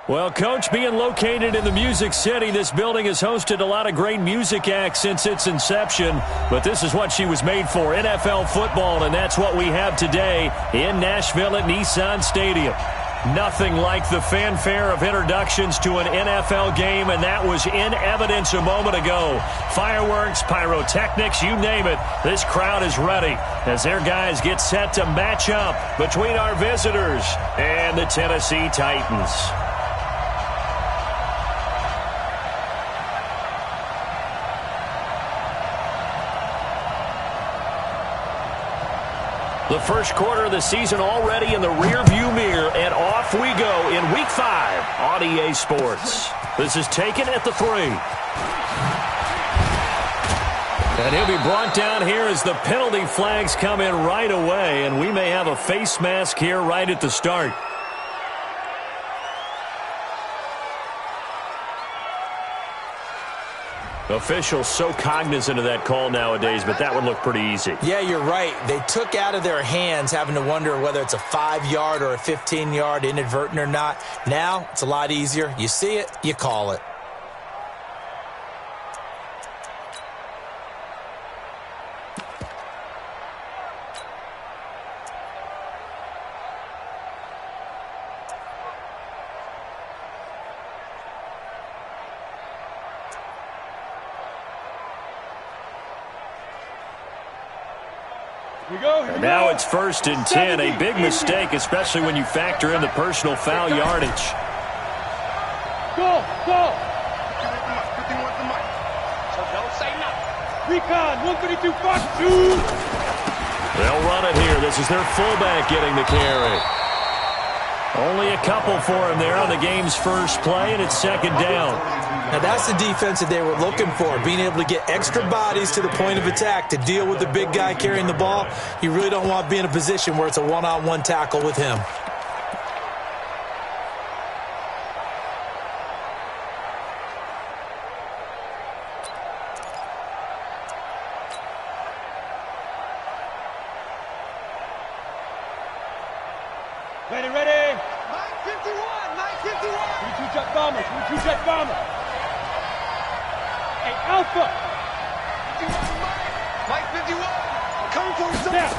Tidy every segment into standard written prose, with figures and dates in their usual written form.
Well, Coach, being located in the Music City, this building has hosted a lot of great music acts since its inception, but this is what she was made for, NFL football, and that's what we have today in Nashville at Nissan Stadium. Nothing like the fanfare of introductions to an NFL game, and that was in evidence a moment ago. Fireworks, pyrotechnics, you name it. This crowd is ready as their guys get set to match up between our visitors and the Tennessee Titans. The first quarter of the season already in the rearview mirror, and off we go in Week 5 on EA Sports. This is taken at the 3. And he'll be brought down here as the penalty flags come in right away, and we may have a face mask here right at the start. Officials so cognizant of that call nowadays, but that would look pretty easy. Yeah, you're right. They took out of their hands having to wonder whether it's a 5-yard or a 15-yard inadvertent or not. Now, it's a lot easier. You see it, you call it. And now it's 1st and 10, a big mistake, especially when you factor in the personal foul yardage. Go! 51 the mic. So don't say nothing. Recon, 132, Fox 2. They'll run it here. This is their fullback getting the carry. Only a couple for him there on the game's first play, and it's 2nd down. Now, that's the defense that they were looking for, being able to get extra bodies to the point of attack to deal with the big guy carrying the ball. You really don't want to be in a position where it's a one-on-one tackle with him. Ready. 951. 22-jet bomber. Hey, Alpha. Mike 51. Coming for himself.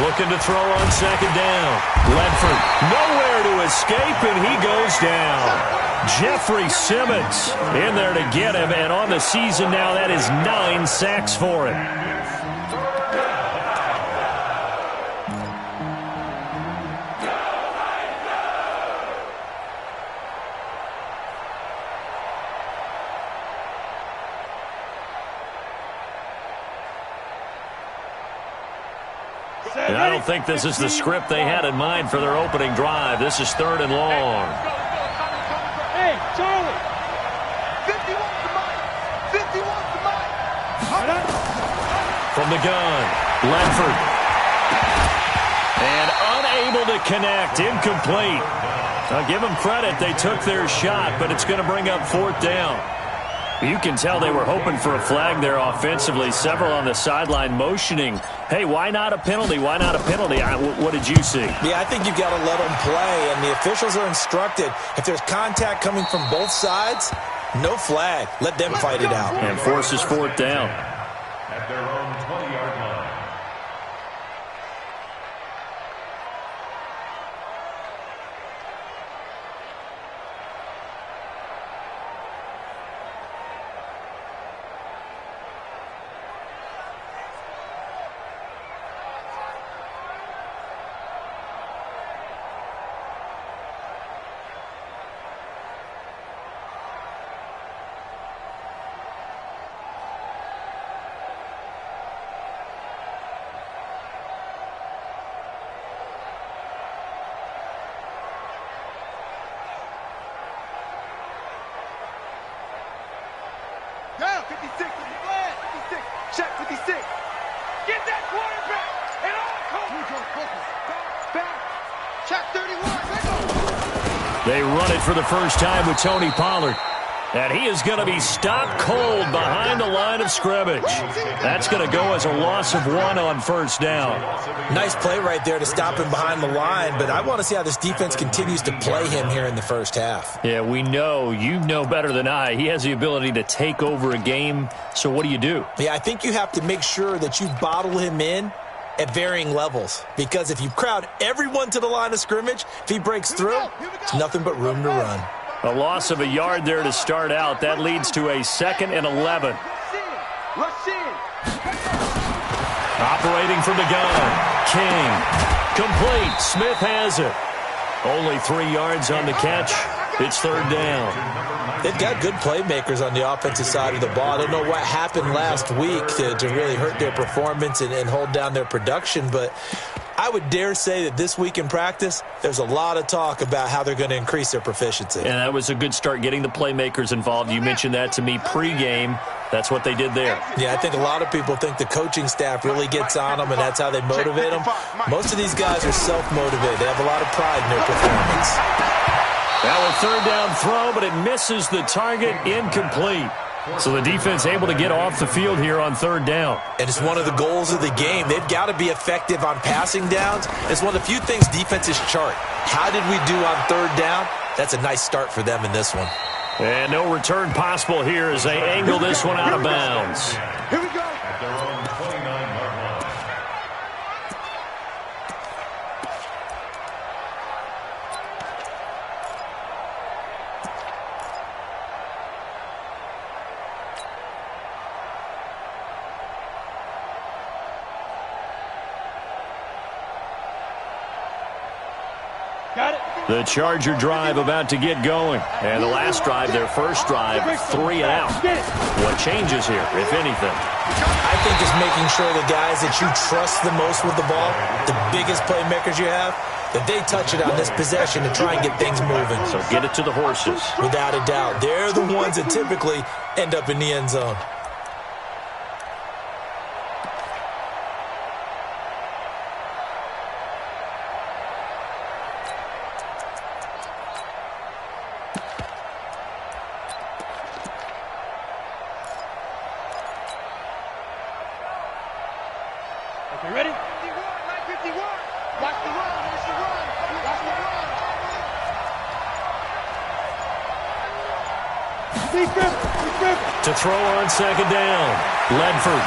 Looking to throw on 2nd down. Ledford nowhere to escape, and he goes down. Jeffrey Simmons in there to get him, and on the season now, that is 9 sacks for him. And I don't think this is the script they had in mind for their opening drive. This is 3rd and long. Hey, Charlie. 51's the mic. 51's the mic. From the gun, Ledford. And unable to connect, incomplete. Now give them credit, they took their shot, but it's going to bring up 4th down. You can tell they were hoping for a flag there offensively. Several on the sideline motioning, hey, why not a penalty? Why not a penalty? What did you see? Yeah, I think you've got to let them play, and the officials are instructed. If there's contact coming from both sides, no flag. Let them fight it out. And forces 4th down. At their own 20-yard line. Down, 56, 56, check 56. Get that quarterback, and all back, check 31, They run it for the first time with Tony Pollard. And he is going to be stopped cold behind the line of scrimmage. That's going to go as a loss of 1 on first down. Nice play right there to stop him behind the line, but I want to see how this defense continues to play him here in the first half. Yeah, we know. You know better than I. He has the ability to take over a game, so what do you do? Yeah, I think you have to make sure that you bottle him in at varying levels, because if you crowd everyone to the line of scrimmage, if he breaks through, it's nothing but room to run. A loss of a yard there to start out. That leads to a 2nd and 11. Operating from the gun. King. Complete. Smith has it. Only 3 yards on the catch. It's 3rd down. They've got good playmakers on the offensive side of the ball. I don't know what happened last week to really hurt their performance and hold down their production, but I would dare say that this week in practice, there's a lot of talk about how they're going to increase their proficiency. And that was a good start, getting the playmakers involved. You mentioned that to me pregame. That's what they did there. Yeah, I think a lot of people think the coaching staff really gets on them, and that's how they motivate them. Most of these guys are self-motivated. They have a lot of pride in their performance. Now a 3rd down throw, but it misses the target. Incomplete. So the defense able to get off the field here on 3rd down. And it's one of the goals of the game. They've got to be effective on passing downs. It's one of the few things defenses chart. How did we do on 3rd down? That's a nice start for them in this one. And no return possible here as they angle this one out of bounds. Here we go. At their own 29-yard line. Got it. The Charger drive about to get going. And the last drive, their first drive, 3 and out. What changes here, if anything? I think it's making sure the guys that you trust the most with the ball, the biggest playmakers you have, that they touch it on this possession to try and get things moving. So get it to the horses. Without a doubt. They're the ones that typically end up in the end zone. Okay, ready? 51, 951. Watch the run. Watch the run. Watch the run. To throw on 2nd down. Ledford.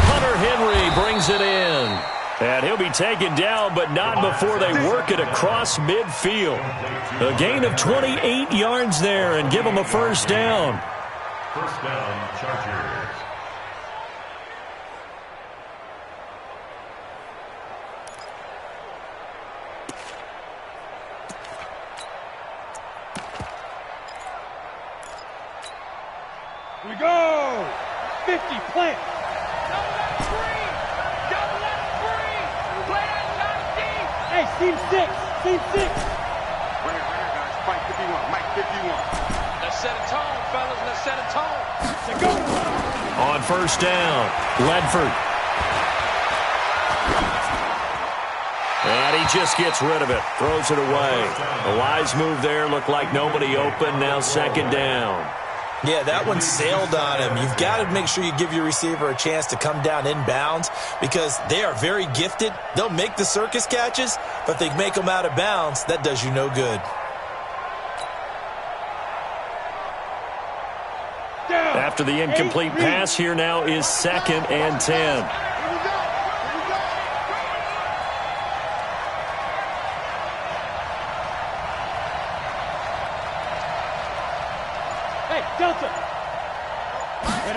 Hunter Henry brings it in. And he'll be taken down, but not before they work it across midfield. A gain of 28 yards there and give them a 1st down. 1st down, Chargers. Here we go. 50, plant. Don't let it free. Don't let it free. Play that shot deep. Hey, team 6. Team 6. Right here, guys. Fight 51. Mike 51. Let's set a tone, fellas. Let's set a tone. Let's go. On 1st down, Ledford. And he just gets rid of it. Throws it away. A wise move there. Looked like nobody open. Now 2nd down. Yeah, that one sailed on him. You've got to make sure you give your receiver a chance to come down inbounds because they are very gifted. They'll make the circus catches, but they make them out of bounds. That does you no good. After the incomplete pass, here now is 2nd and 10. Delta.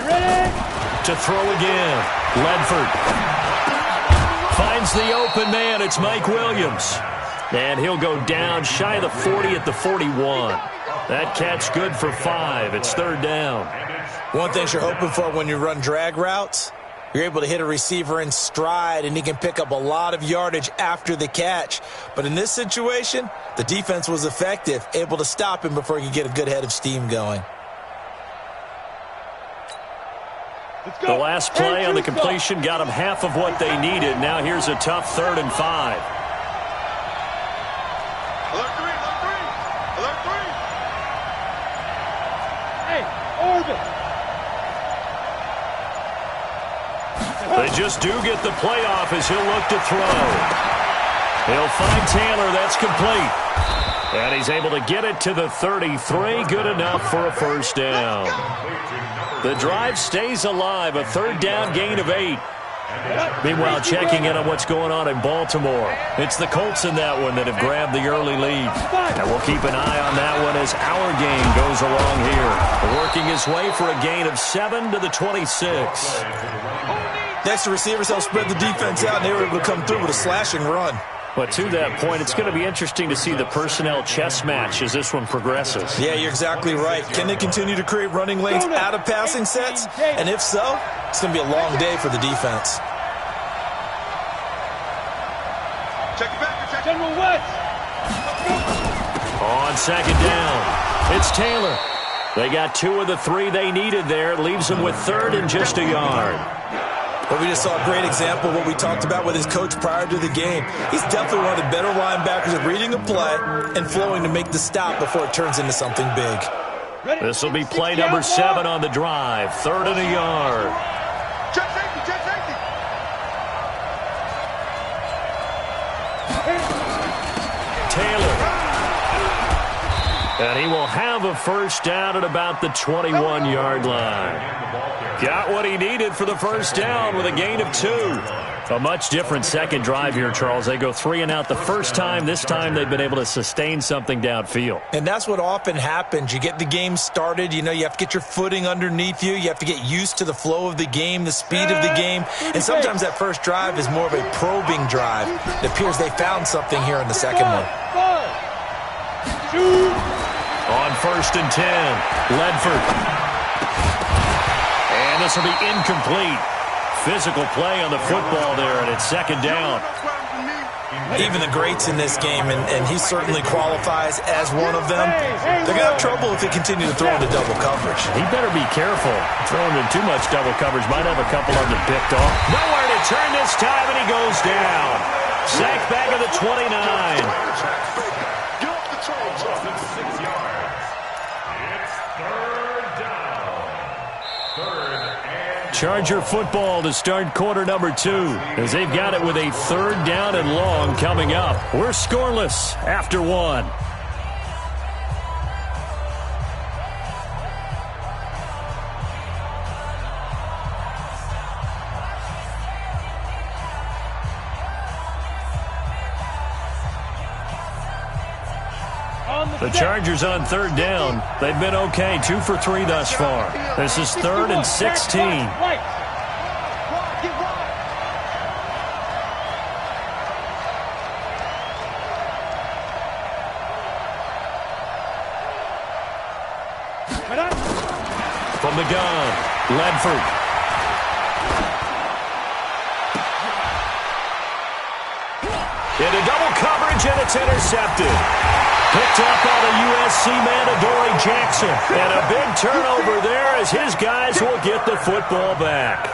Ready. To throw again. Ledford. Finds the open man. It's Mike Williams. And he'll go down shy of the 40 at the 41. That catch good for 5. It's 3rd down. One thing you're hoping for when you run drag routes, you're able to hit a receiver in stride, and he can pick up a lot of yardage after the catch. But in this situation, the defense was effective, able to stop him before he could get a good head of steam going. The last play on the completion got them half of what they needed. Now here's a tough 3rd and 5. Alert 3, alert 3, alert 3. Orbit. They just do get the playoff as he'll look to throw. He'll find Taylor. That's complete. And he's able to get it to the 33. Good enough for a first down. The drive stays alive. A third down gain of 8. Meanwhile, checking in on what's going on in Baltimore. It's the Colts in that one that have grabbed the early lead. And we'll keep an eye on that one as our game goes along here. Working his way for a gain of 7 to the 26. Next, the receivers help spread the defense out, and they were able to come through with a slashing run. But to that point, it's going to be interesting to see the personnel chess match as this one progresses. Yeah, you're exactly right. Can they continue to create running lanes out of passing sets? And if so, it's going to be a long day for the defense. Check it back. Check General West. On second down, it's Taylor. They got 2 of the 3 they needed there. It leaves them with 3rd and just a yard. But we just saw a great example of what we talked about with his coach prior to the game. He's definitely one of the better linebackers at reading a play and flowing to make the stop before it turns into something big. This will be play number 7 on the drive. 3rd and a yard. Check safety. Check safety. Taylor. And he will have a first down at about the 21-yard line. Got what he needed for the first down with a gain of 2. A much different second drive here, Charles. They go 3 and out the first time. This time they've been able to sustain something downfield. And that's what often happens. You get the game started. You know, you have to get your footing underneath you. You have to get used to the flow of the game, the speed of the game. And sometimes that first drive is more of a probing drive. It appears they found something here in the second one. On 1st and 10, Ledford. And this will be incomplete. Physical play on the football there, and it's second down. Even the greats in this game, and he certainly qualifies as one of them, they're going to have trouble if they continue to throw into double coverage. He better be careful. Throwing in too much double coverage might have a couple of them picked off. Nowhere to turn this time, and he goes down. Sacked back at the 29. Charger football to start quarter number 2 as they've got it with a 3rd down and long coming up. We're scoreless after 1. The Chargers on 3rd down. They've been okay, 2 for 3 thus far. This is 3rd and 16. From the gun, Ledford. Into double coverage, and it's intercepted. Picked up by the USC man, Adoree Jackson. And a big turnover there as his guys will get the football back.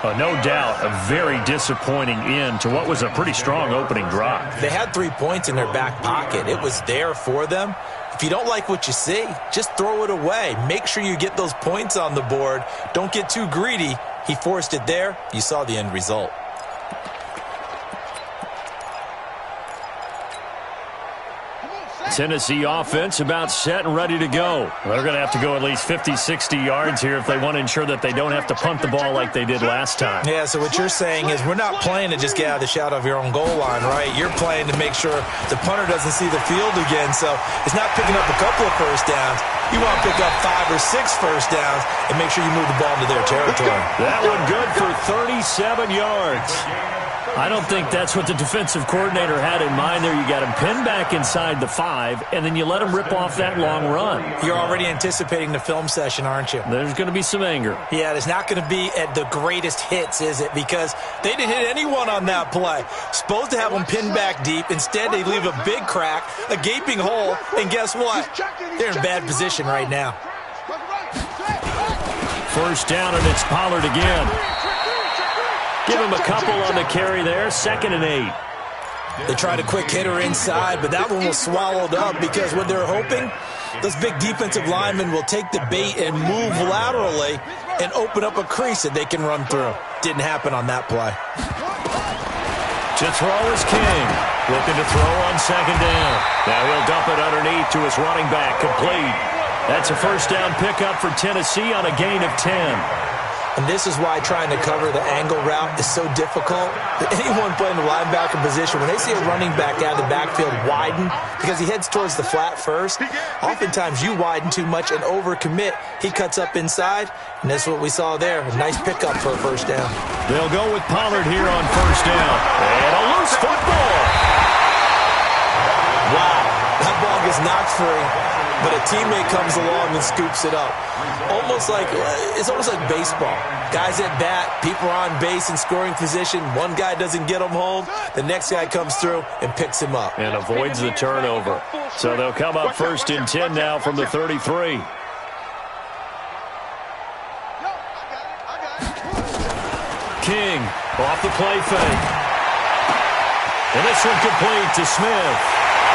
No doubt a very disappointing end to what was a pretty strong opening drive. They had 3 points in their back pocket. It was there for them. If you don't like what you see, just throw it away. Make sure you get those points on the board. Don't get too greedy. He forced it there. You saw the end result. Tennessee offense about set and ready to go. They're going to have to go at least 50, 60 yards here if they want to ensure that they don't have to punt the ball like they did last time. Yeah, so what you're saying is we're not playing to just get out of the shadow of your own goal line, right? You're playing to make sure the punter doesn't see the field again. So it's not picking up a couple of first downs. You want to pick up 5 or 6 first downs and make sure you move the ball into their territory. That one good for 37 yards. I don't think that's what the defensive coordinator had in mind there. You got him pinned back inside the 5, and then you let him rip off that long run. You're already anticipating the film session, aren't you? There's going to be some anger. Yeah, there's not going to be at the greatest hits, is it? Because they didn't hit anyone on that play. Supposed to have them pinned back deep. Instead, they leave a big crack, a gaping hole, and guess what? They're in bad position right now. First down, and it's Pollard again. Give him a couple on the carry there. 2nd and 8. They tried a quick hitter inside, but that one was swallowed up because what they're hoping, those big defensive linemen will take the bait and move laterally and open up a crease that they can run through. Didn't happen on that play. To throw is King. Looking to throw on second down. Now he'll dump it underneath to his running back. Complete. That's a first down pickup for Tennessee on a gain of 10. And this is why trying to cover the angle route is so difficult. Anyone playing the linebacker position, when they see a running back out of the backfield widen because he heads towards the flat first, oftentimes you widen too much and overcommit. He cuts up inside, and that's what we saw there. A nice pickup for a first down. They'll go with Pollard here on first down. And a loose football. Wow, that ball gets knocked free, but a teammate comes along and scoops it up. It's almost like baseball. Guys at bat, people are on base in scoring position. One guy doesn't get him home. The next guy comes through and picks him up. And avoids the turnover. So they'll come up first and 10 now from the 33. King off the play fake. And this one complete to Smith.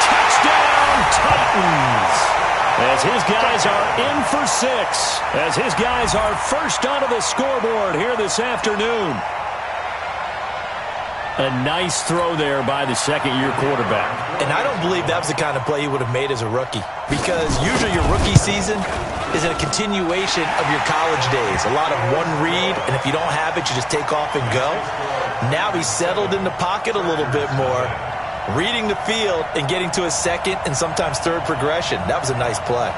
Touchdown, Titans! As his guys are in for 6. As his guys are first onto the scoreboard here this afternoon. A nice throw there by the second-year quarterback. And I don't believe that was the kind of play he would have made as a rookie. Because usually your rookie season is a continuation of your college days. A lot of one read, and if you don't have it, you just take off and go. Now he's settled in the pocket a little bit more, reading the field and getting to a second and sometimes third progression. That was a nice play.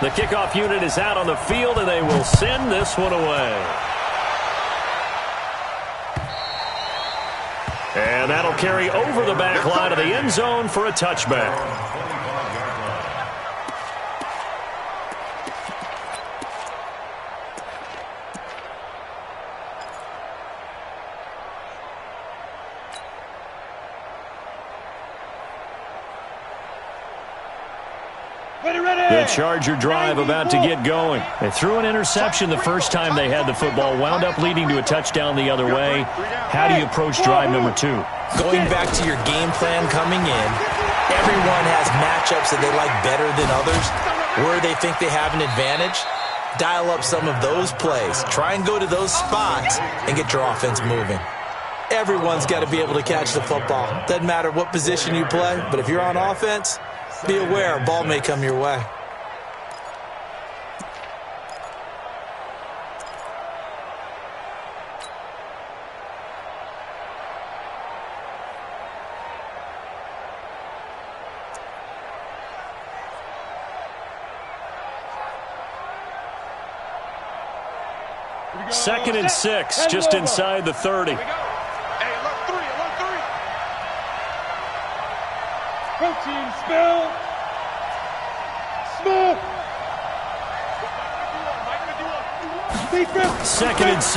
The kickoff unit is out on the field, and they will send this one away. And that'll carry over the back line of the end zone for a touchback. The Charger drive about to get going. They threw an interception the first time they had the football, wound up leading to a touchdown the other way. How do you approach drive number 2? Going back to your game plan coming in, everyone has matchups that they like better than others, where they think they have an advantage. Dial up some of those plays. Try and go to those spots and get your offense moving. Everyone's got to be able to catch the football. Doesn't matter what position you play, but if you're on offense, be aware a ball may come your way. Second and 6, just inside the 30. Protein spill. Smoke. Second and 6.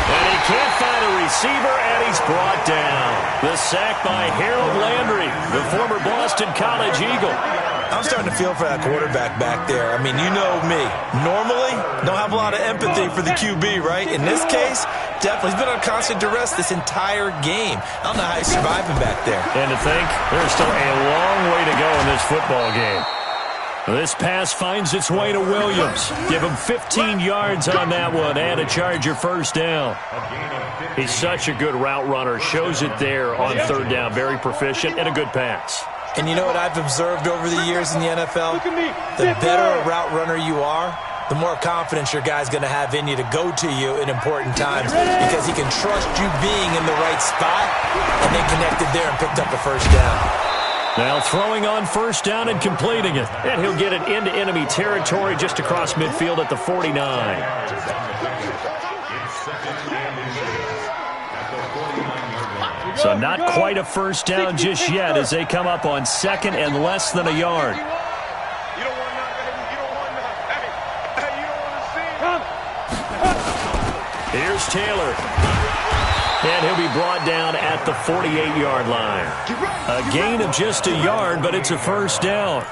And he can't find a receiver, and he's brought down. The sack by Harold Landry, the former Boston College Eagle. I'm starting to feel for that quarterback back there. I mean, you know me. Normally, don't have a lot of empathy for the QB, right? In this case, definitely. He's been on constant duress this entire game. I don't know how he's surviving back there. And to think, there's still a long way to go in this football game. This pass finds its way to Williams. Give him 15 yards on that one and a Charger first down. He's such a good route runner. Shows it there on third down. Very proficient and a good pass. And you know what I've observed over the years in the NFL? The better a route runner you are, the more confidence your guy's going to have in you to go to you in important times because he can trust you being in the right spot, and they connected there and picked up a first down. Now throwing on first down and completing it. And he'll get it into enemy territory just across midfield at the 49. So not quite a first down just yet as they come up on second and less than a yard. Here's Taylor. And he'll be brought down at the 48-yard line. A gain of just a yard, but it's a first down.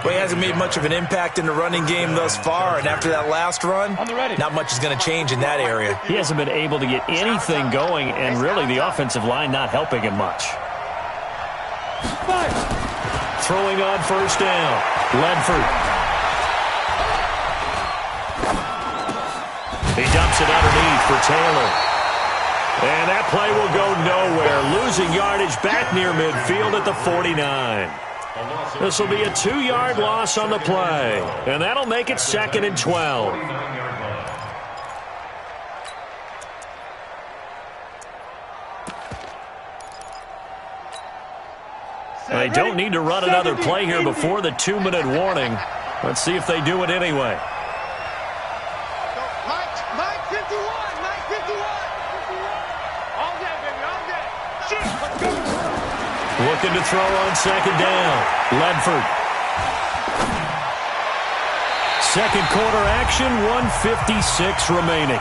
Well, he hasn't made much of an impact in the running game thus far, and after that last run, not much is going to change in that area. He hasn't been able to get anything going, and really the offensive line not helping him much. Throwing on first down, Ledford. He dumps it underneath for Taylor. And that play will go nowhere, losing yardage back near midfield at the 49. This will be a 2-yard loss on the play, and that'll make it 2nd and 12. They don't need to run another play here before the 2-minute warning. Let's see if they do it anyway. Mike 51, Mike 51. All day, baby, all day. Let's go. Looking to throw on 2nd down. Ledford. Second quarter action, 1:56 remaining.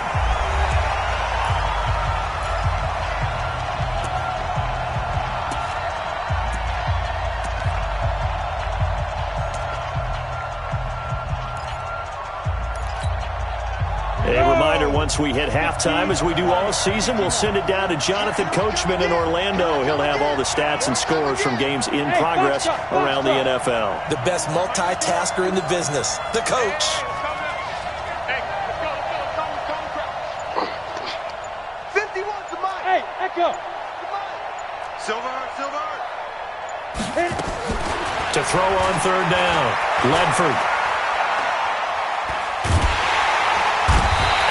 A reminder, once we hit halftime, as we do all season, we'll send it down to Jonathan Coachman in Orlando. He'll have all the stats and scores from games in progress around the NFL. The best multitasker in the business, the coach. Hey, Echo. Silver. To throw on 3rd down, Ledford.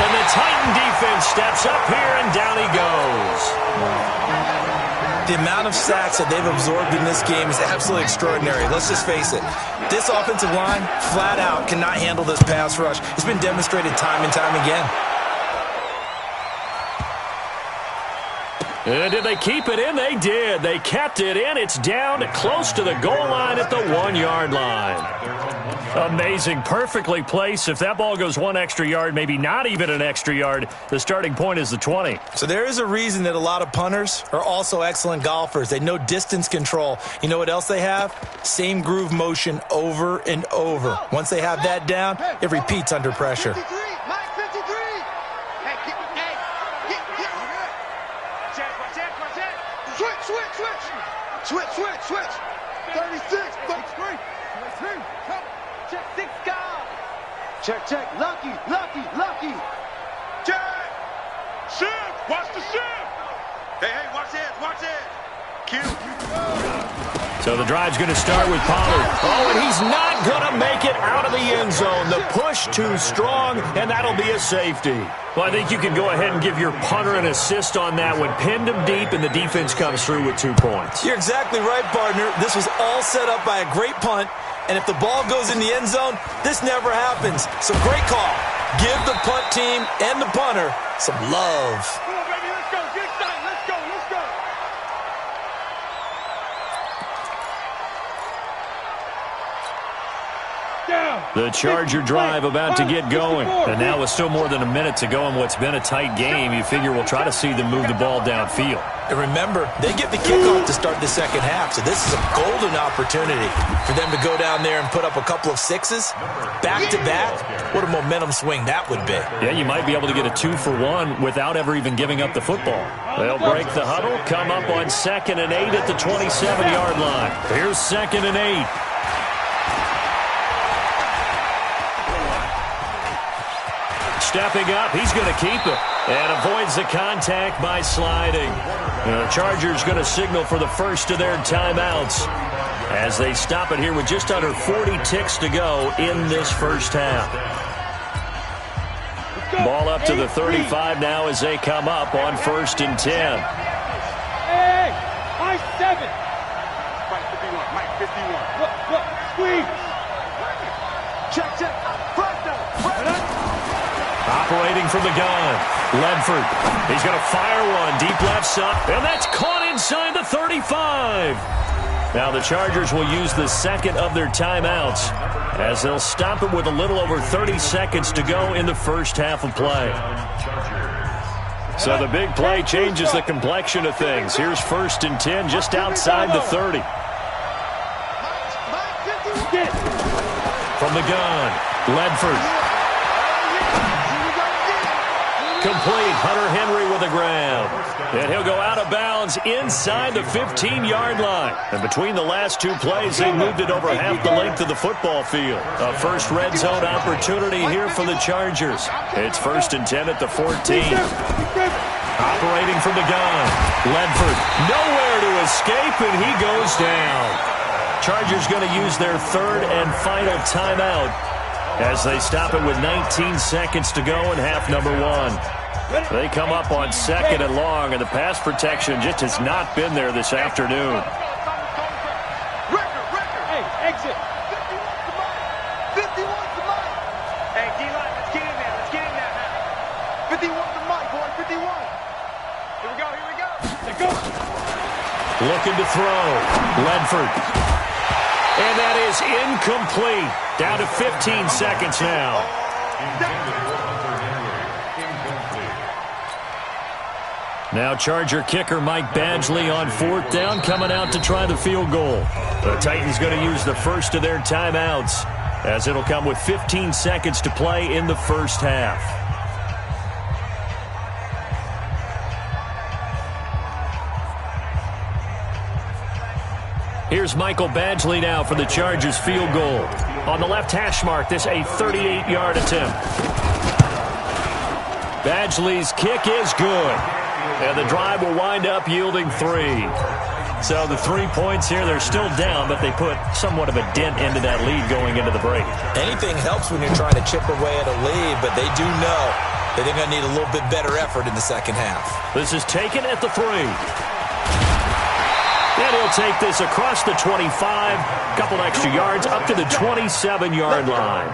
And the Titan defense steps up here, and down he goes. The amount of sacks that they've absorbed in this game is absolutely extraordinary. Let's just face it. This offensive line, flat out, cannot handle this pass rush. It's been demonstrated time and time again. And did they keep it in? They did. They kept it in. It's down close to the goal line at the 1-yard line. Amazing. Perfectly placed. If that ball goes 1 extra yard, maybe not even an extra yard, the starting point is the 20. So there is a reason that a lot of punters are also excellent golfers. They know distance control. You know what else they have? Same groove motion over and over. Once they have that down, it repeats under pressure. Mike 53. Hey, Switch. 36, 33. Check 6 guys. Check. Lucky. Check. Shift. Watch the shift. Hey, watch it. Kill. So the drive's going to start with Pollard. Oh, and he's not going to make it out of the end zone. The push too strong, and that'll be a safety. Well, I think you can go ahead and give your punter an assist on that one. Pinned him deep, and the defense comes through with 2 points. You're exactly right, partner. This was all set up by a great punt, and if the ball goes in the end zone, this never happens. So great call. Give the punt team and the punter some love. Come on, baby, let's go. Get excited. Let's go. The Charger drive about to get going. And now with still more than a minute to go in what's been a tight game, you figure we'll try to see them move the ball downfield. And remember, they get the kickoff to start the second half, so this is a golden opportunity for them to go down there and put up a couple of sixes back-to-back. What a momentum swing that would be. Yeah, you might be able to get a 2-for-1 without ever even giving up the football. They'll break the huddle, come up on 2nd and 8 at the 27-yard line. Here's 2nd and 8. Stepping up, he's going to keep it and avoids the contact by sliding. The Chargers going to signal for the first of their timeouts as they stop it here with just under 40 ticks to go in this first half. Ball up to the 35 now as they come up on 1st and 10. Hey, Mike 7. Mike 51. Look, squeeze. Check. First down. Operating from the gun, Ledford. He's going to fire one deep left side, and that's caught inside the 35. Now the Chargers will use the second of their timeouts as they'll stop it with a little over 30 seconds to go in the first half of play. So the big play changes the complexion of things. Here's 1st and 10 just outside the 30. From the gun, Ledford. Complete. Hunter Henry with a grab. And he'll go out of bounds inside the 15-yard line. And between the last two plays, they moved it over half the length of the football field. A first red zone opportunity here for the Chargers. It's 1st and 10 at the 14. Operating from the gun, Ledford. Nowhere to escape, and he goes down. Chargers going to use their 3rd and final timeout as they stop it with 19 seconds to go in half number 1. They come up on 2nd and long, and the pass protection just has not been there this afternoon. Hey, exit. 51 to Mike. Hey, D-line, let's get in there. Let's get in there now. 51 to Mike, boy. 51. Here we go. Let's go. Looking to throw. Ledford. And that is incomplete. Down to 15 seconds now. Now Charger kicker Mike Badgley on 4th down, coming out to try the field goal. The Titans going to use the first of their timeouts, as it'll come with 15 seconds to play in the first half. Here's Michael Badgley now for the Chargers field goal. On the left hash mark, this a 38-yard attempt. Badgley's kick is good. And the drive will wind up yielding 3. So the 3 points here, they're still down, but they put somewhat of a dent into that lead going into the break. Anything helps when you're trying to chip away at a lead, but they do know that they're going to need a little bit better effort in the second half. This is taken at the 3. And he'll take this across the 25, couple extra yards up to the 27-yard line.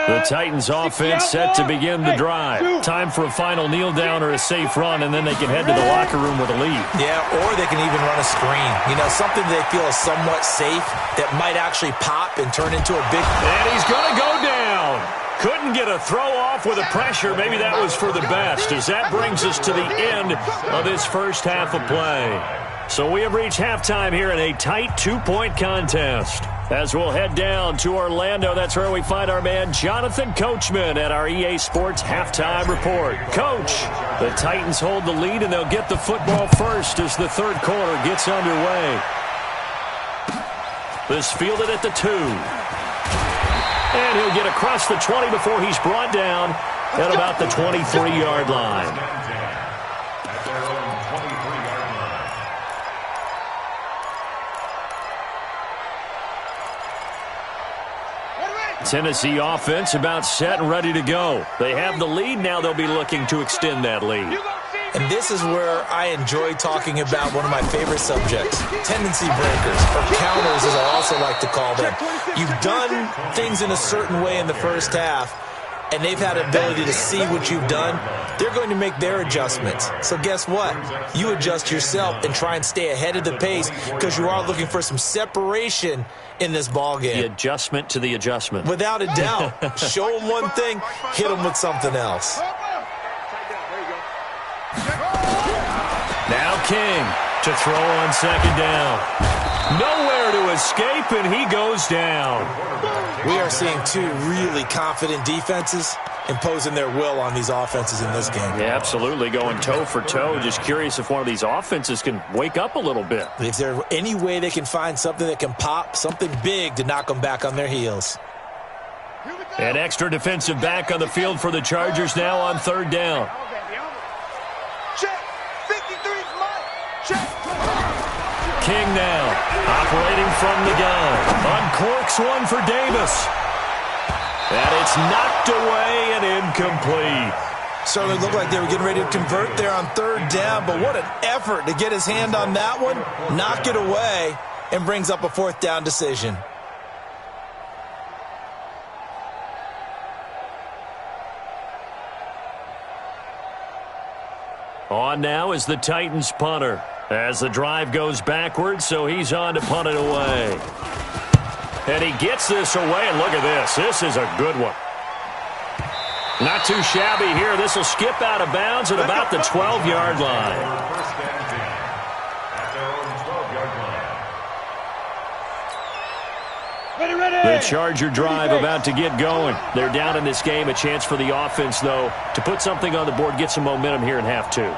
The Titans offense set to begin the drive. Time for a final kneel down or a safe run, and then they can head to the locker room with a lead. Yeah, or they can even run a screen. You know, something they feel is somewhat safe that might actually pop and turn into a big... And he's going to go down. Couldn't get a throw off with the pressure. Maybe that was for the best, as that brings us to the end of this first half of play. So we have reached halftime here in a tight 2-point contest. As we'll head down to Orlando, that's where we find our man Jonathan Coachman at our EA Sports Halftime Report. Coach, the Titans hold the lead, and they'll get the football first as the third quarter gets underway. This fielded at the 2. And he'll get across the 20 before he's brought down at about the 23-yard line. Tennessee offense about set and ready to go. They have the lead now. They'll be looking to extend that lead. And this is where I enjoy talking about one of my favorite subjects, tendency breakers, or counters as I also like to call them. You've done things in a certain way in the first half, and they've had ability to see what you've done. They're going to make their adjustments. So guess what? You adjust yourself and try and stay ahead of the pace, because you are looking for some separation in this ball game. The adjustment to the adjustment. Without a doubt. Show them one thing, hit them with something else. Now King to throw on second down. Nowhere to escape, and he goes down. We are seeing two really confident defenses imposing their will on these offenses in this game. Yeah, absolutely, going toe for toe. Just curious if one of these offenses can wake up a little bit. If there's any way they can find something that can pop, something big to knock them back on their heels. An extra defensive back on the field for the Chargers now on third down. Check. 53's Mike. Check. King now, operating from the gun. Uncorks one for Davis. And it's knocked away and incomplete. Certainly looked like they were getting ready to convert there on third down, but what an effort to get his hand on that one, knock it away, and brings up a 4th down decision. On now is the Titans punter. As the drive goes backwards, so he's on to punt it away. And he gets this away, and look at this. This is a good one. Not too shabby here. This will skip out of bounds at about the 12-yard line. First and 10 at their own 12-yard line. Ready. The Charger drive about to get going. They're down in this game. A chance for the offense, though, to put something on the board, get some momentum here in half 2.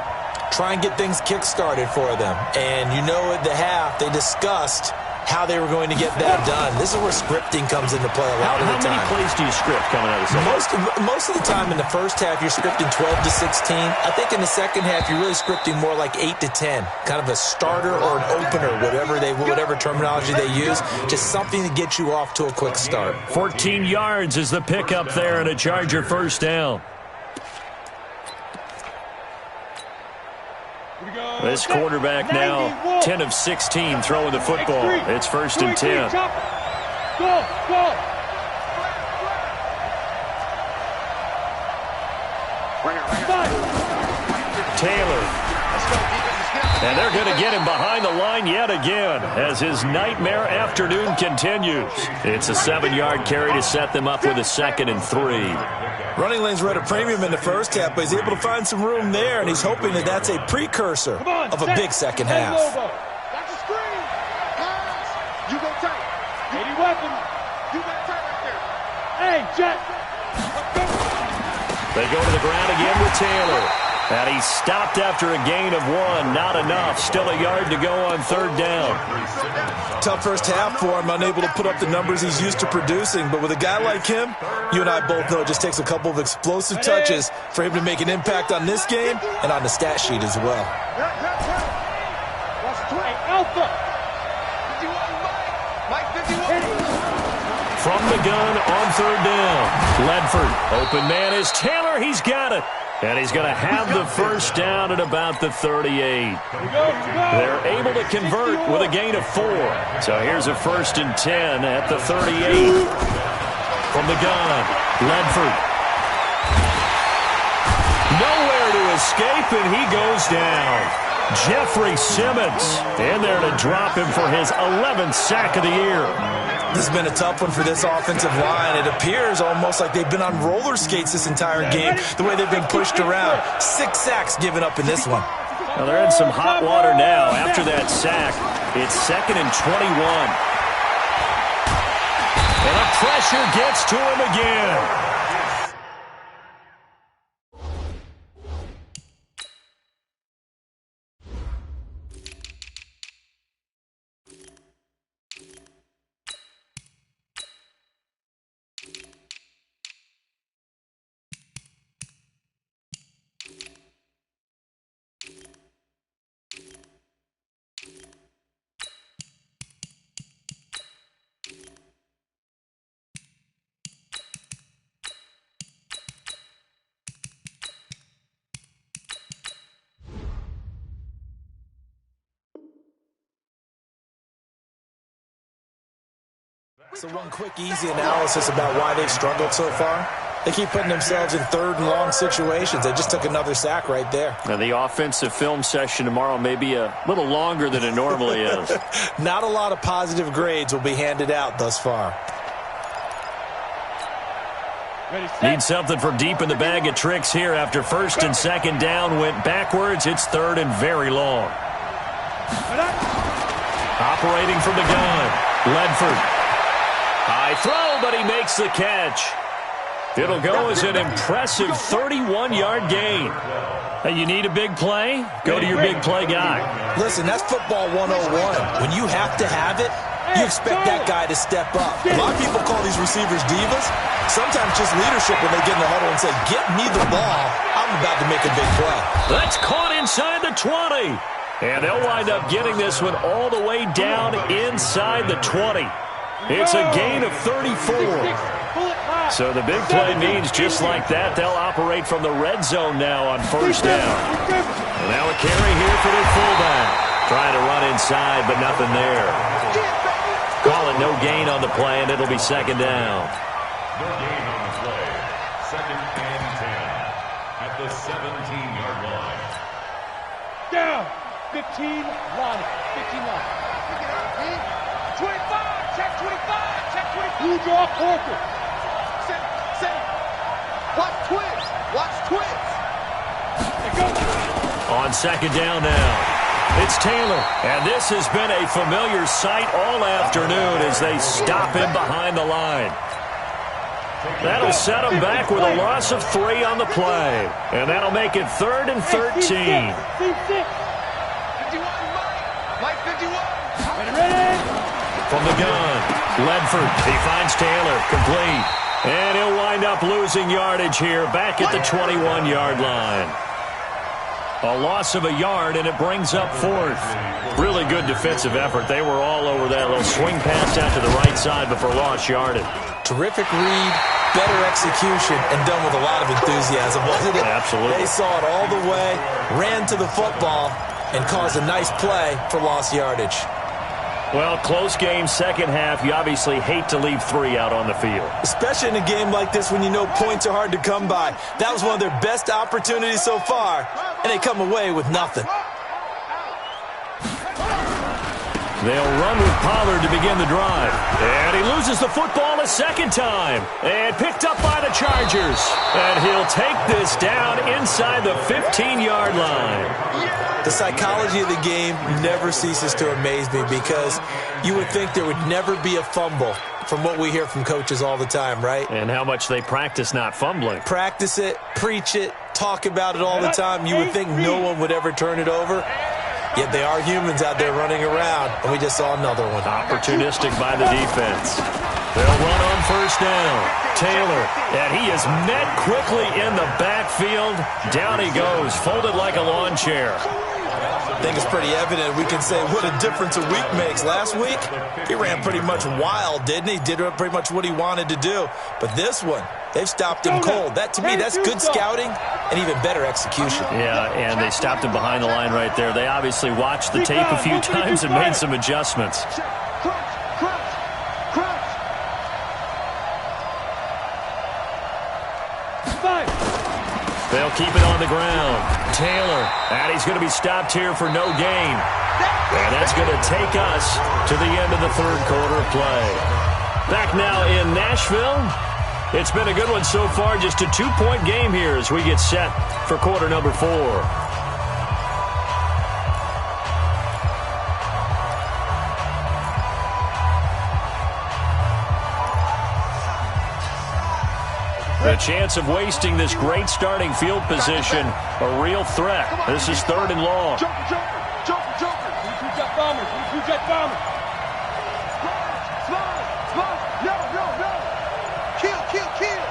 Try and get things kick-started for them. And you know at the half, they discussed how they were going to get that done. This is where scripting comes into play a lot of the time. How many plays do you script coming out of the second? Most of the time in the first half, you're scripting 12 to 16. I think in the second half, you're really scripting more like 8 to 10. Kind of a starter or an opener, whatever terminology they use. Just something to get you off to a quick start. 14 yards is the pickup there and a Charger first down. This quarterback now 10 of 16 throwing the football. It's 1st and 10. Go. Taylor. And they're going to get him behind the line yet again as his nightmare afternoon continues. It's a 7-yard carry to set them up with a 2nd and 3. Running lanes were at a premium in the first half, but he's able to find some room there, and he's hoping that that's a precursor of a big second half. That's a screen. Pass. You go tight. 80 weapons. You got tight right there. Hey, Jet. They go to the ground again with Taylor. And he stopped after a gain of 1. Not enough. Still a yard to go on 3rd down. Tough first half for him, unable to put up the numbers he's used to producing. But with a guy like him, you and I both know it just takes a couple of explosive touches for him to make an impact on this game and on the stat sheet as well. Hey, Alpha. 51, Mike 51. From the gun on 3rd down. Ledford. Open man is Taylor. He's got it. And he's going to have the first down at about the 38. They're able to convert with a gain of 4. So here's a 1st and 10 at the 38. From the gun, Ledford. Nowhere to escape, and he goes down. Jeffrey Simmons in there to drop him for his 11th sack of the year. This has been a tough one for this offensive line. It appears almost like they've been on roller skates this entire game, the way they've been pushed around. 6 sacks given up in this one. Well, they're in some hot water now. After that sack, it's 2nd and 21. And a pressure gets to him again. So one quick, easy analysis about why they've struggled so far. They keep putting themselves in 3rd and long situations. They just took another sack right there. Now, the offensive film session tomorrow may be a little longer than it normally is. Not a lot of positive grades will be handed out thus far. Need something from deep in the bag of tricks here after 1st and 2nd down went backwards. It's 3rd and very long. Operating from the gun, Ledford. High throw, but he makes the catch. It'll go as an impressive 31-yard gain. Hey, you need a big play? Go to your big play guy. Listen, that's football 101. When you have to have it, you expect that guy to step up. A lot of people call these receivers divas. Sometimes just leadership when they get in the huddle and say, get me the ball. I'm about to make a big play. That's caught inside the 20. And they'll wind up getting this one all the way down inside the 20. It's a gain of 34. So the big play means just like that, they'll operate from the red zone now on 1st down. And now a carry here for their fullback. Trying to run inside, but nothing there. Calling no gain on the play, and it'll be second down. No gain on the play. Second and 10 at the 17-yard line. Down. 15 line. 15 line. 25. Check 25. Check 25. Blue draw corker. Set. Watch twins. Watch twins. On second down now. It's Taylor, and this has been a familiar sight all afternoon as they stop him behind the line. That'll set him back with a loss of 3 on the play, and that'll make it 3rd and 13. Team 6. 51, Mike 51. Ready? From the gun, Ledford, he finds Taylor, complete. And he'll wind up losing yardage here, back at the 21-yard line. A loss of a yard, and it brings up 4th. Really good defensive effort. They were all over that little swing pass out to the right side before lost yardage. Terrific read, better execution, and done with a lot of enthusiasm, wasn't it? Absolutely. They saw it all the way, ran to the football, and caused a nice play for lost yardage. Well, close game, second half. You obviously hate to leave 3 out on the field. Especially in a game like this when you know points are hard to come by. That was one of their best opportunities so far, and they come away with nothing. They'll run with Pollard to begin the drive. And he loses the football a second time. And picked up by the Chargers. And he'll take this down inside the 15-yard line. The psychology of the game never ceases to amaze me because you would think there would never be a fumble from what we hear from coaches all the time, right? And how much they practice not fumbling. Practice it, preach it, talk about it all the time. You would think no one would ever turn it over. Yet they are humans out there running around, and we just saw another one. Opportunistic by the defense. They'll run on first down. Taylor, and he is met quickly in the backfield. Down he goes, folded like a lawn chair. I think it's pretty evident. We can say what a difference a week makes. Last week, he ran pretty much wild, didn't he? Did pretty much what he wanted to do. But this one, they've stopped him cold. That, to me, that's good scouting and even better execution. Yeah, and they stopped him behind the line right there. They obviously watched the tape a few times and made some adjustments. They'll keep it on the ground. Taylor, and he's going to be stopped here for no gain. And that's going to take us to the end of the third quarter of play. Back now in Nashville. It's been a good one so far. Just a 2-point game here as we get set for quarter number 4. The chance of wasting this great starting field position, a real threat. This is 3rd and long. Jumper. 22-jet bombers. 22-jet bombers. Slide. No. Kill.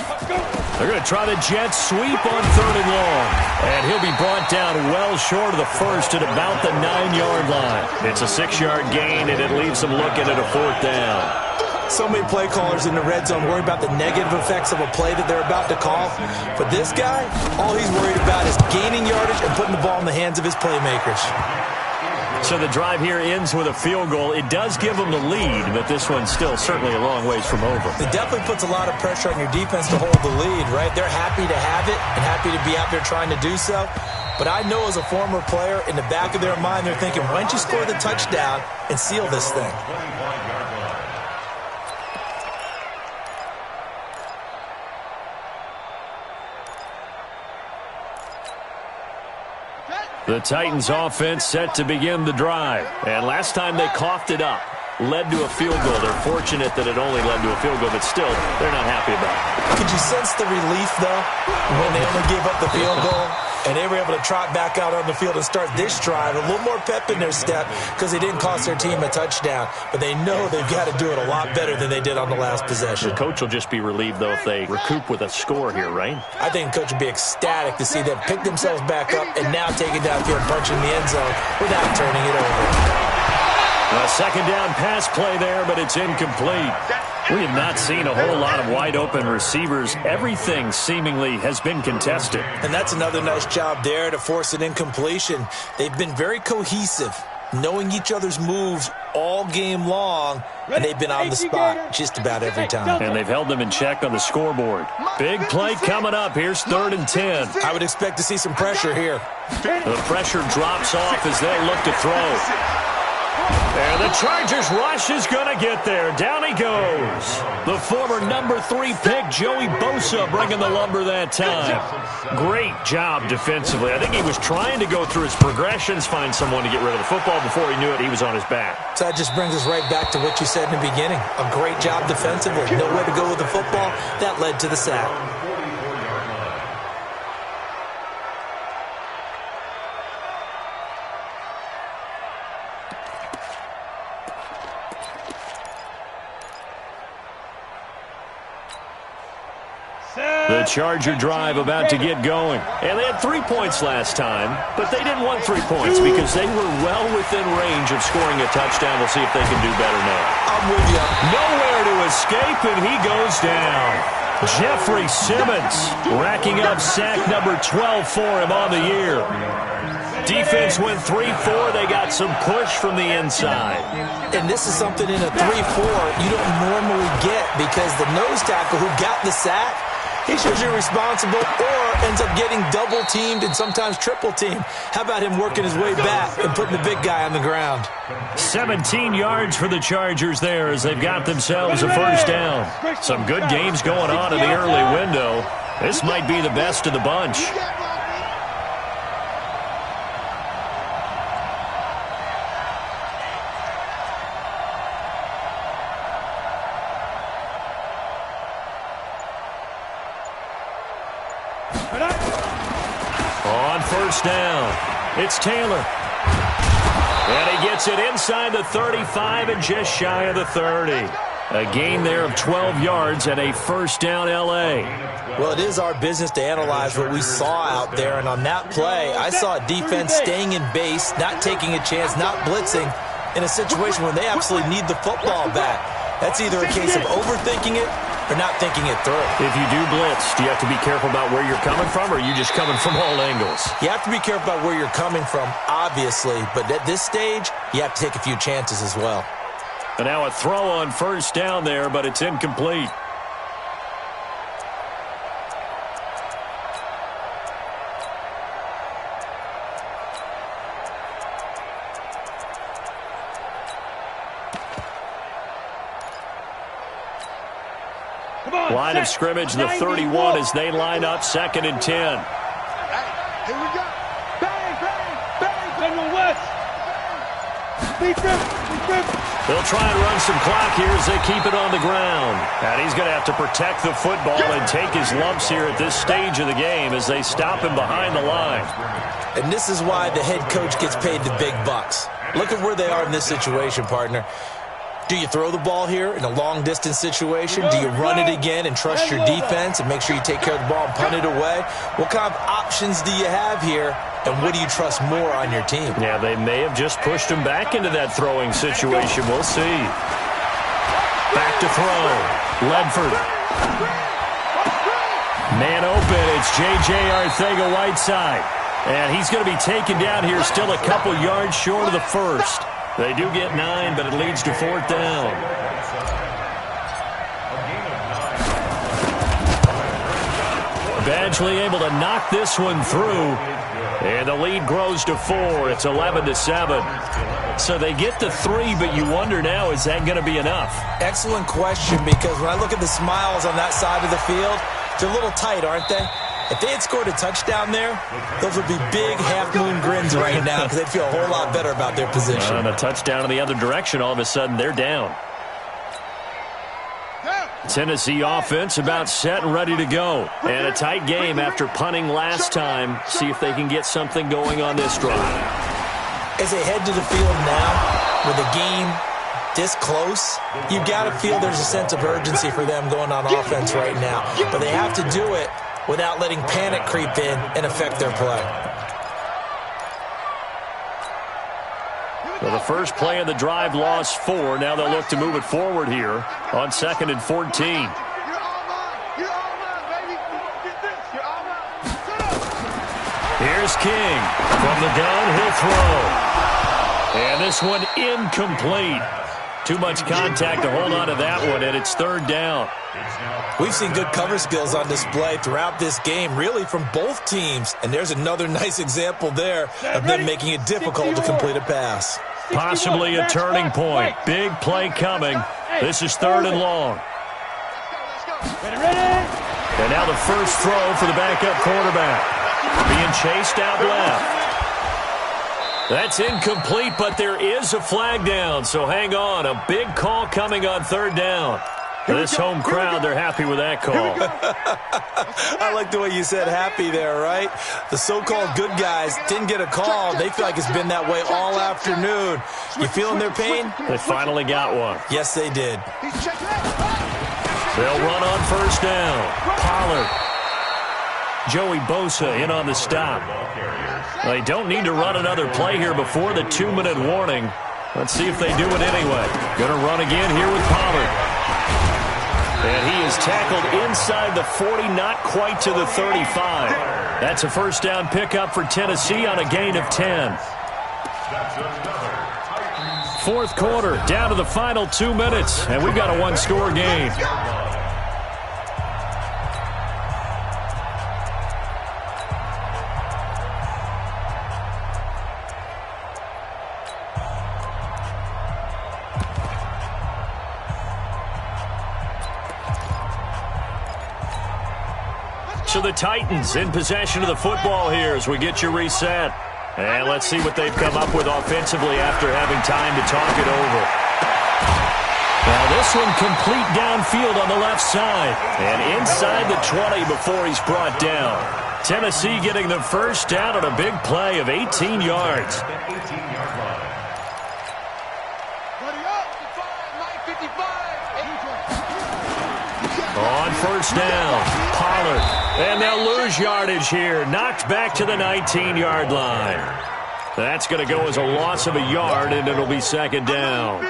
Let's go. They're going to try the jet sweep on 3rd and long. And he'll be brought down well short of the first at about the 9-yard line. It's a 6-yard gain, and it leaves them looking at a 4th down. So many play callers in the red zone worry about the negative effects of a play that they're about to call. But this guy, all he's worried about is gaining yardage and putting the ball in the hands of his playmakers. So the drive here ends with a field goal. It does give them the lead, but this one's still certainly a long ways from over. It definitely puts a lot of pressure on your defense to hold the lead, right? They're happy to have it and happy to be out there trying to do so. But I know as a former player, in the back of their mind, they're thinking, why don't you score the touchdown and seal this thing? The Titans offense set to begin the drive. And last time they coughed it up, led to a field goal. They're fortunate that it only led to a field goal, but still, they're not happy about it. Could you sense the relief, though, when they only gave up the field goal? And they were able to trot back out on the field and start this drive. A little more pep in their step because they didn't cost their team a touchdown. But they know they've got to do it a lot better than they did on the last possession. The coach will just be relieved, though, if they recoup with a score here, right? I think the coach would be ecstatic to see them pick themselves back up and now take it downfield and punch in the end zone without turning it over. A second down pass play there, but it's incomplete. We have not seen a whole lot of wide-open receivers. Everything seemingly has been contested. And that's another nice job there to force an incompletion. They've been very cohesive, knowing each other's moves all game long, and they've been on the spot just about every time. And they've held them in check on the scoreboard. Big play coming up. Here's 3rd and 10. I would expect to see some pressure here. The pressure drops off as they look to throw. And the Chargers rush is going to get there. Down he goes. The former number 3 pick, Joey Bosa, bringing the lumber that time. Great job defensively. I think he was trying to go through his progressions, find someone to get rid of the football. Before he knew it, he was on his back. So that just brings us right back to what you said in the beginning. A great job defensively. Nowhere to go with the football. That led to the sack. The Charger drive about to get going. And they had 3 points last time, but they didn't want 3 points because they were well within range of scoring a touchdown. We'll see if they can do better now. I'm with you. Nowhere to escape, and he goes down. Jeffrey Simmons racking up sack number 12 for him on the year. Defense went 3-4. They got some push from the inside. And this is something in a 3-4 you don't normally get because the nose tackle who got the sack, he's usually responsible or ends up getting double-teamed and sometimes triple-teamed. How about him working his way back and putting the big guy on the ground? 17 yards for the Chargers there as they've got themselves a first down. Some good games going on in the early window. This might be the best of the bunch. On first down, it's Taylor. And he gets it inside the 35 and just shy of the 30. A gain there of 12 yards and a first down L.A. Well, it is our business to analyze what we saw out there. And on that play, I saw a defense staying in base, not taking a chance, not blitzing in a situation where they absolutely need the football back. That's either a case of overthinking it or not thinking it through. If you do blitz, do you have to be careful about where you're coming from, or are you just coming from all angles? You have to be careful about where you're coming from, obviously, but at this stage, you have to take a few chances as well. And now a throw on first down there, but it's incomplete. Line of scrimmage, the 31 as they line up, 2nd and 10. Here we go. Bang, bang, bang. General West. They'll try and run some clock here as they keep it on the ground. And he's going to have to protect the football and take his lumps here at this stage of the game as they stop him behind the line. And this is why the head coach gets paid the big bucks. Look at where they are in this situation, partner. Do you throw the ball here in a long-distance situation? Do you run it again and trust your defense and make sure you take care of the ball and punt it away? What kind of options do you have here, and what do you trust more on your team? Yeah, they may have just pushed him back into that throwing situation. We'll see. Back to throw. Ledford. Man open. It's J.J. Arcega-Whiteside. And he's going to be taken down here, still a couple yards short of the first. They do get 9, but it leads to 4th down. Badgley able to knock this one through. And the lead grows to 4. It's 11-7. So they get to 3, but you wonder now, is that going to be enough? Excellent question, because when I look at the smiles on that side of the field, they're a little tight, aren't they? If they had scored a touchdown there, those would be big half-moon grins right now because they'd feel a whole lot better about their position. And a touchdown in the other direction, all of a sudden they're down. Tennessee offense about set and ready to go. And a tight game after punting last time. See if they can get something going on this drive. As they head to the field now, with the game this close, you've got to feel there's a sense of urgency for them going on offense right now. But they have to do it without letting panic creep in and affect their play. Well, the first play of the drive lost 4. Now they'll look to move it forward here on 2nd and 14. Here's King from the gun. He'll throw. And this one incomplete. Too much contact to hold on to that one, and it's 3rd down. We've seen good cover skills on display throughout this game, really from both teams. And there's another nice example there of them making it difficult to complete a pass. Possibly a turning point. Big play coming. This is 3rd and long. And now the first throw for the backup quarterback. Being chased out left. That's incomplete, but there is a flag down, so hang on. A big call coming on 3rd down. This home crowd, they're happy with that call. I like the way you said happy there, right? The so-called good guys didn't get a call. They feel like it's been that way all afternoon. You feeling their pain? They finally got one. Yes, they did. They'll run on 1st down. Pollard. Joey Bosa in on the stop. They don't need to run another play here before the 2-minute warning. Let's see if they do it anyway. Going to run again here with Pollard. And he is tackled inside the 40, not quite to the 35. That's a 1st down pickup for Tennessee on a gain of 10. 4th quarter, down to the final 2 minutes, and we've got a 1-score game. So the Titans in possession of the football here as we get you reset. And let's see what they've come up with offensively after having time to talk it over. Now this one complete downfield on the left side. And inside the 20 before he's brought down. Tennessee getting the 1st down on a big play of 18 yards. On 1st down, Pollard. And they'll lose yardage here. Knocked back to the 19-yard line. That's going to go as a loss of a yard, and it'll be 2nd down.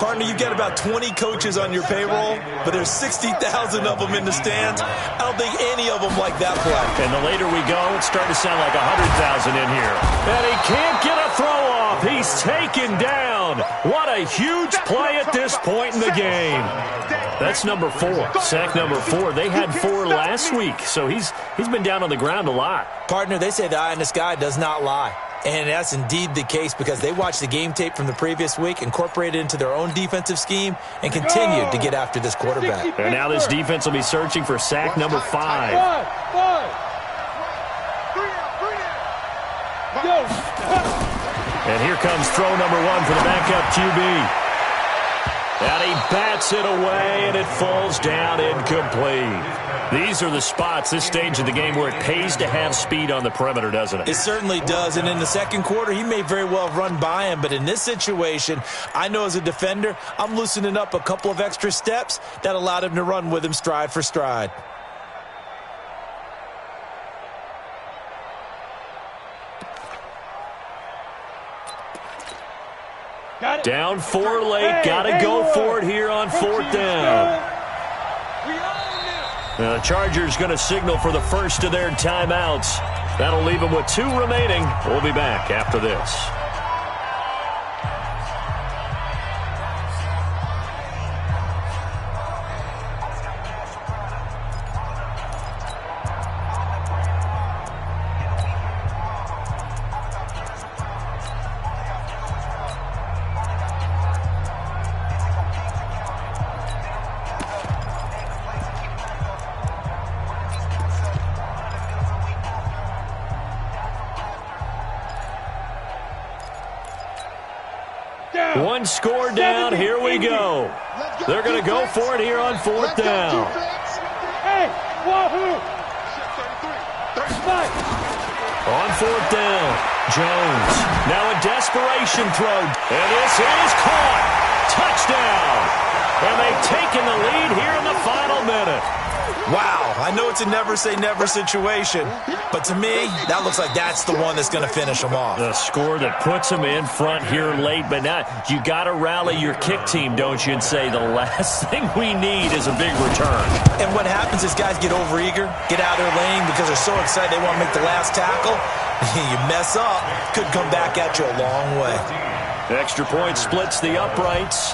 Partner, you've got about 20 coaches on your payroll, but there's 60,000 of them in the stands. I don't think any of them like that play. And the later we go, it's starting to sound like 100,000 in here. And he can't get a throw off. He's taken down. What a huge play at this point in the game. That's number 4. Sack number 4. They had 4 last week, so he's been down on the ground a lot. Partner, they say the eye in the sky does not lie. And that's indeed the case because they watched the game tape from the previous week, incorporated it into their own defensive scheme, and continued to get after this quarterback. And now this defense will be searching for sack number 5. And here comes throw number 1 for the backup QB. And he bats it away, and it falls down incomplete. These are the spots, this stage of the game, where it pays to have speed on the perimeter, doesn't it? It certainly does, and in the 2nd quarter, he may very well run by him, but in this situation, I know as a defender, I'm loosening up a couple of extra steps that allowed him to run with him stride for stride. Down 4 late. Got to go for it here on 4th down. The Chargers going to signal for the first of their timeouts. That'll leave them with 2 remaining. We'll be back after this. One score down. Here we go. They're going to go for it here on 4th down. Hey, wahoo! On 4th down, Jones. Now a desperation throw. And this is caught. Touchdown. And they've taken the lead here in the final minute. Wow, I know it's a never-say-never situation, but to me, that looks like that's the one that's going to finish them off. The score that puts them in front here late, but now you got to rally your kick team, don't you, and say the last thing we need is a big return. And what happens is guys get overeager, get out of their lane because they're so excited they want to make the last tackle. You mess up, could come back at you a long way. Extra point splits the uprights.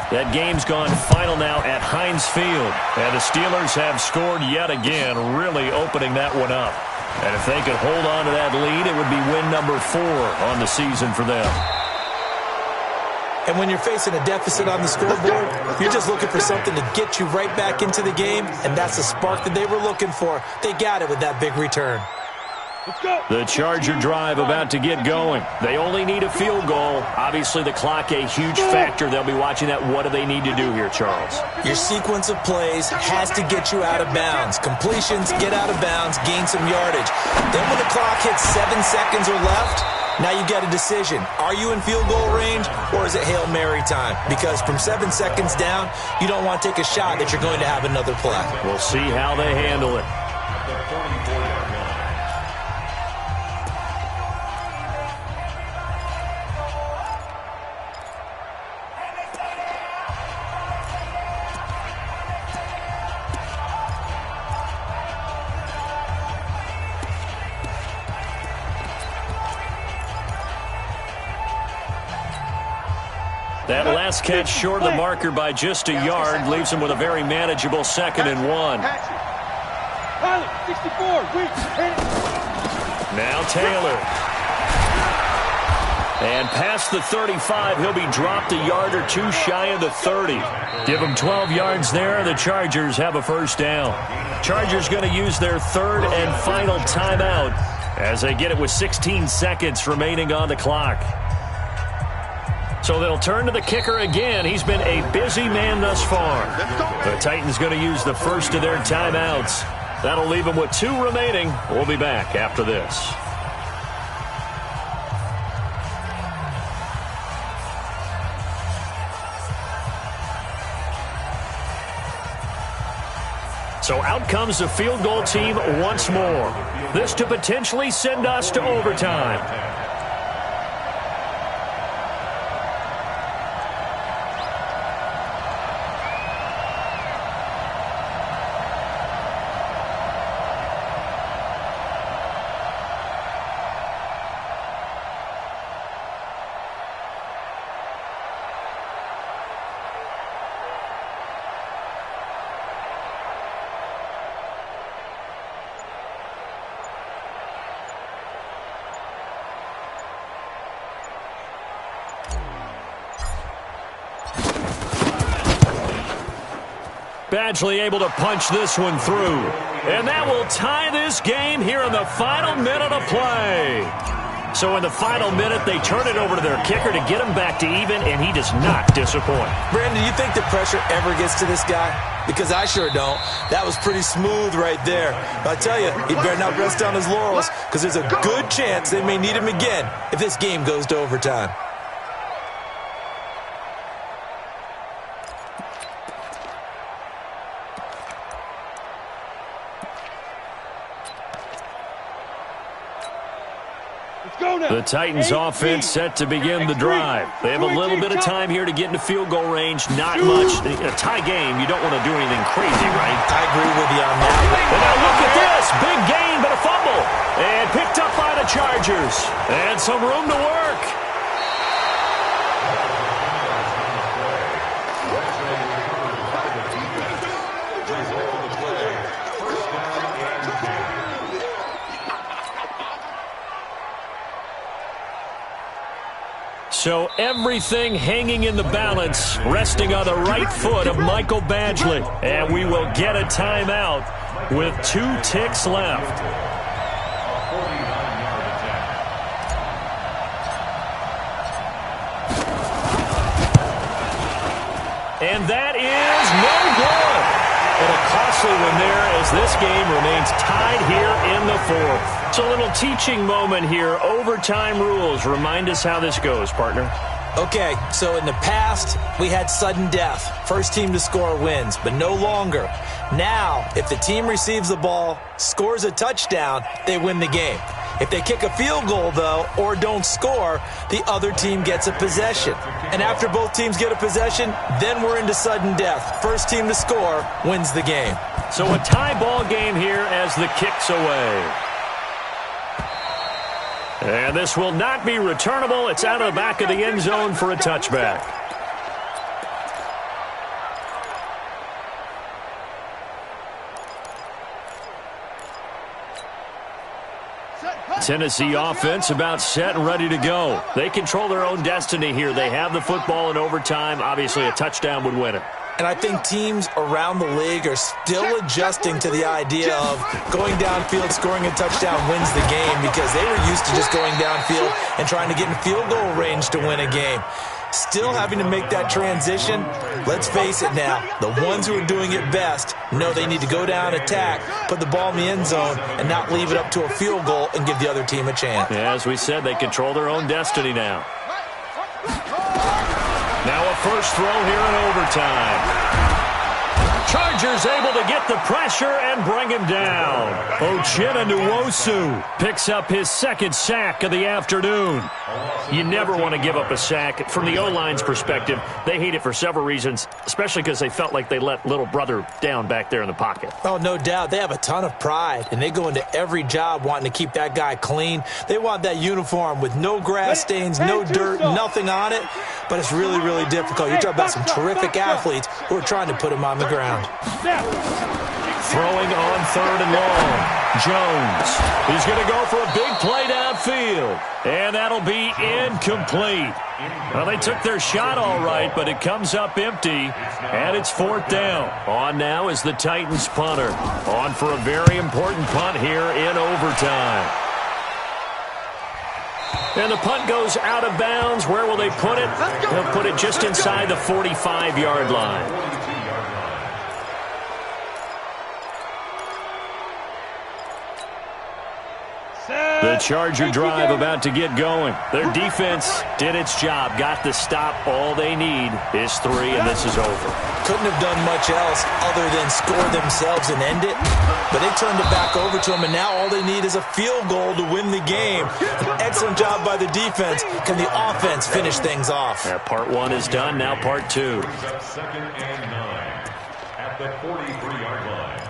That game's gone final now at Heinz Field. And the Steelers have scored yet again, really opening that one up. And if they could hold on to that lead, it would be win number 4 on the season for them. And when you're facing a deficit on the scoreboard, you're just looking for something to get you right back into the game, and that's the spark that they were looking for. They got it with that big return. The Charger drive about to get going. They only need a field goal. Obviously, the clock a huge factor. They'll be watching that. What do they need to do here, Charles? Your sequence of plays has to get you out of bounds. Completions, get out of bounds, gain some yardage. Then when the clock hits 7 seconds or left, now you got a decision. Are you in field goal range, or is it Hail Mary time? Because from 7 seconds down, you don't want to take a shot that you're going to have another play. We'll see how they handle it. That last catch short of the marker by just a yard leaves him with a very manageable 2nd and 1. Pilot, 64, weak. Now Taylor. And past the 35, he'll be dropped a yard or two shy of the 30. Give him 12 yards there. The Chargers have a first down. Chargers going to use their 3rd and final timeout as they get it with 16 seconds remaining on the clock. So they'll turn to the kicker again. He's been a busy man thus far. The Titans going to use the first of their timeouts. That'll leave them with 2 remaining. We'll be back after this. So out comes the field goal team once more. This to potentially send us to overtime. Badgley able to punch this one through. And that will tie this game here in the final minute of play. So in the final minute, they turn it over to their kicker to get him back to even, and he does not disappoint. Brandon, you think the pressure ever gets to this guy? Because I sure don't. That was pretty smooth right there. But I tell you, he better not rest on his laurels, because there's a good chance they may need him again if this game goes to overtime. The Titans offense set to begin the drive. They have a little bit of time here to get into field goal range. Not much. A tie game, you don't want to do anything crazy, right? I agree with you on that. And now look at this. Big gain, but a fumble. And picked up by the Chargers. And some room to work. So everything hanging in the balance, resting on the right foot of Michael Badgley. And we will get a timeout with 2 ticks left. And that is no good. And a costly one there as this game remains tied here in the 4th. It's a little teaching moment here. Overtime rules. Remind us how this goes, partner. Okay, so in the past, we had sudden death. First team to score wins, but no longer. Now, if the team receives the ball, scores a touchdown, they win the game. If they kick a field goal, though, or don't score, the other team gets a possession. And after both teams get a possession, then we're into sudden death. First team to score wins the game. So a tie ball game here as the kick's away. And this will not be returnable. It's out of the back of the end zone for a touchback. Tennessee offense about set and ready to go. They control their own destiny here. They have the football in overtime. Obviously, a touchdown would win it. And I think teams around the league are still adjusting to the idea of going downfield, scoring a touchdown wins the game, because they were used to just going downfield and trying to get in field goal range to win a game. Still having to make that transition. Let's face it now, the ones who are doing it best know they need to go down, attack, put the ball in the end zone, and not leave it up to a field goal and give the other team a chance. Yeah, as we said, they control their own destiny now. Now a first throw here in overtime. Chargers able to get the pressure and bring him down. Uchenna Nwosu picks up his second sack of the afternoon. You never want to give up a sack. From the O-line's perspective, they hate it for several reasons, especially because they felt like they let little brother down back there in the pocket. Oh, no doubt. They have a ton of pride, and they go into every job wanting to keep that guy clean. They want that uniform with no grass stains, no dirt, nothing on it. But it's really, really difficult. You're talking about some terrific athletes who are trying to put him on the ground. Throwing on third and long. Jones. He's going to go for a big play downfield. And that'll be incomplete. Well, they took their shot all right, but it comes up empty. And it's fourth down. On now is the Titans punter. On for a very important punt here in overtime. And the punt goes out of bounds. Where will they put it? They'll put it just inside the 45-yard line. The Charger drive about to get going. Their defense did its job, got the stop. All they need is 3, and this is over. Couldn't have done much else other than score themselves and end it. But they turned it back over to them, and now all they need is a field goal to win the game. An excellent job by the defense. Can the offense finish things off? Yeah, part 1 is done, now part 2. Second and 9 at the 43-yard line.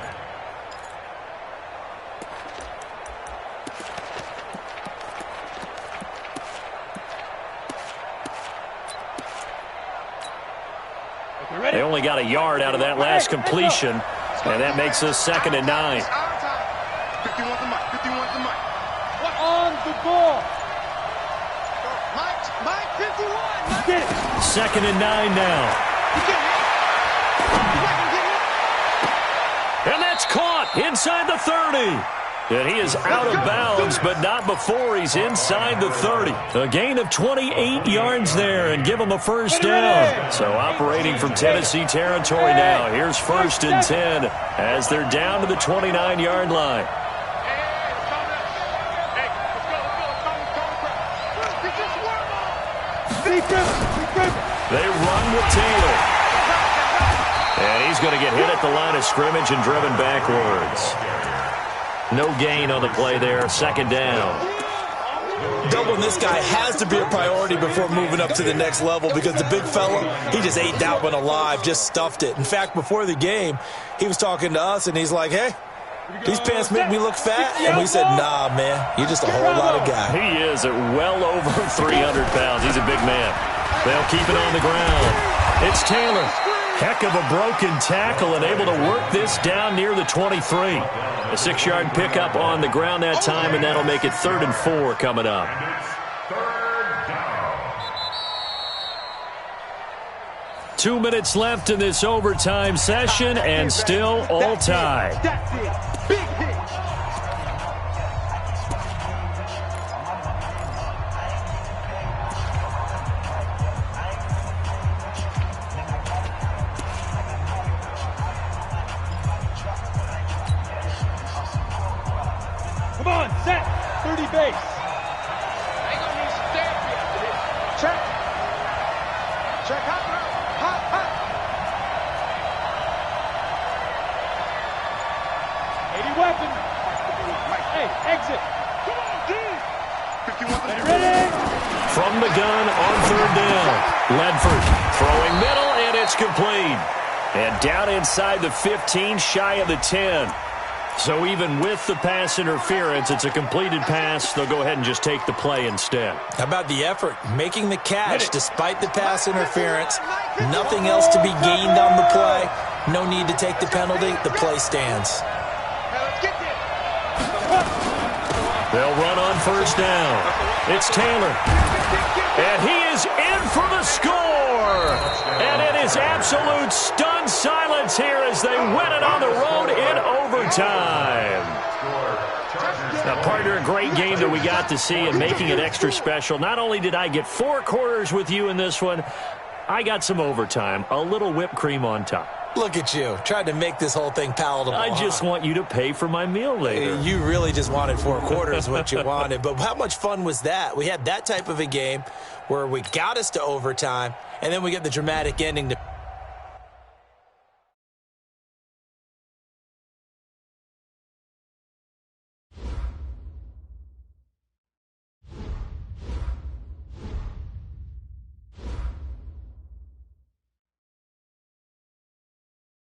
They only got a yard out of that last completion, and that makes us 2nd and 9. 51 the mic. 51 the mic. On the ball. Mike, 51. Get it. 2nd and 9 now. And that's caught inside the 30. And he is out of bounds, but not before he's inside the 30. A gain of 28 yards there and give him a first down. So operating from Tennessee territory now. Here's 1st and 10 as they're down to the 29-yard line. They run with Taylor. And he's going to get hit at the line of scrimmage and driven backwards. No gain on the play there. 2nd down. Doubling this guy has to be a priority before moving up to the next level, because the big fella, he just ate that one alive, just stuffed it. In fact, before the game, he was talking to us, and he's like, hey, these pants make me look fat. And we said, nah, man, you're just a whole lot of guy. He is at well over 300 pounds. He's a big man. They'll keep it on the ground. It's Taylor. Heck of a broken tackle and able to work this down near the 23. A 6-yard pickup on the ground that time, and that'll make it 3rd and 4 coming up. 2 minutes left in this overtime session, and still all tied. That's it. Big hit. Come on, set. 30 base. They gonna need some therapy after this. Check. Check hot route. Hot, hot. 80 weapon. Hey, exit. Come on, D. 51. Ready? From the gun on third down. Ledford throwing middle, and it's complete. And down inside the 15, shy of the 10. So even with the pass interference, it's a completed pass. They'll go ahead and just take the play instead. How about the effort? Making the catch despite the pass interference. Nothing else to be gained on the play. No need to take the penalty. The play stands. They'll run on first down. It's Taylor. And he is in for the score. And it is absolute stunned silence here as they win it on the road in overtime. Now, partner, a great game that we got to see and making it extra special. Not only did I get 4 quarters with you in this one, I got some overtime, a little whipped cream on top. Look at you, tried to make this whole thing palatable. I just want you to pay for my meal later. You really just wanted 4 quarters, what you wanted. But how much fun was that? We had that type of a game where we got us to overtime, and then we get the dramatic ending to